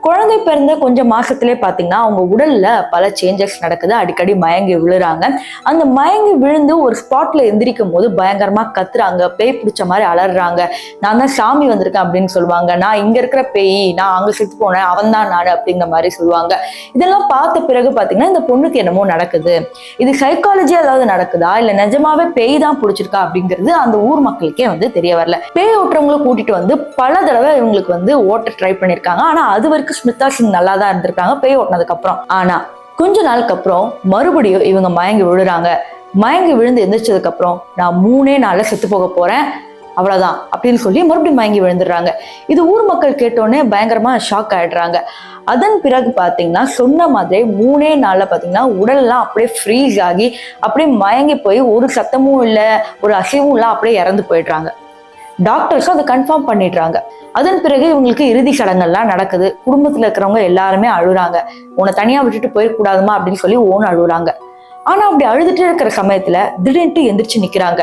குழந்தை பிறந்த கொஞ்சம் மாசத்திலே பாத்தீங்கன்னா அவங்க உடல்ல பல சேஞ்சஸ் நடக்குது. அடிக்கடி மயங்கி விழுறாங்க. அந்த மயங்கி விழுந்து ஒரு ஸ்பாட்ல எந்திரிக்கும் போது பயங்கரமா கத்துறாங்க, பேய் பிடிச்ச மாதிரி அலறாங்க. நான் தான் சாமி வந்திருக்கேன் அப்படின்னு சொல்லுவாங்க. நான் இங்க இருக்கிற பேய், நான் அங்க செத்து போனேன், அவன் தான் நானு அப்படிங்கிற மாதிரி சொல்லுவாங்க. இதெல்லாம் பார்த்த பிறகு பாத்தீங்கன்னா இந்த பொண்ணுக்கு என்னமோ நடக்குது, இது சைக்காலஜியா ஏதாவது நடக்குதா இல்ல நிஜமாவே பேய் தான் பிடிச்சிருக்கா அப்படிங்கிறது அந்த ஊர் மக்களுக்கே தெரிய வரல. பேய் ஓட்டுறவங்களை கூட்டிட்டு பல தடவை இவங்களுக்கு ஓட்ட ட்ரை பண்ணிருக்காங்க. ஆனா அது வரைக்கும் ஸ்மிதா சிங் நல்லா தான் இருந்திருக்காங்க பேய் ஓட்டினதுக்கு அப்புறம். ஆனா கொஞ்ச நாளுக்கு அப்புறம் மறுபடியும் இவங்க மயங்கி விழுறாங்க. மயங்கி விழுந்து எந்திரிச்சதுக்கு அப்புறம் நான் 3 நாள்ல செத்து போக போறேன், அவ்வளவுதான் அப்படின்னு சொல்லி மறுபடியும் மயங்கி விழுந்துடுறாங்க. இது ஊர் மக்கள் கேட்டோடனே பயங்கரமா ஷாக் ஆயிடுறாங்க. அதன் பிறகு பாத்தீங்கன்னா சொன்ன மாதிரி 3 நாள்ல பாத்தீங்கன்னா உடல்லாம் அப்படியே ஃப்ரீஸ் ஆகி அப்படியே மயங்கி போய் ஒரு சத்தமும் இல்லை, ஒரு அசைவும் இல்லை, அப்படியே இறந்து போயிடுறாங்க. டாக்டர்ஸும் அதை கன்ஃபார்ம் பண்ணிடுறாங்க. அதன் பிறகு இவங்களுக்கு இறுதி சடங்கெல்லாம் நடக்குது. குடும்பத்துல இருக்கிறவங்க எல்லாருமே அழுறாங்க. உன்னை தனியா விட்டுட்டு போயிடக்கூடாதுமா அப்படின்னு சொல்லி ஓன்னு அழுகுறாங்க. ஆனா அப்படி அழுதுட்டு இருக்கிற சமயத்துல திடீர்னு எந்திரிச்சு நிக்கிறாங்க.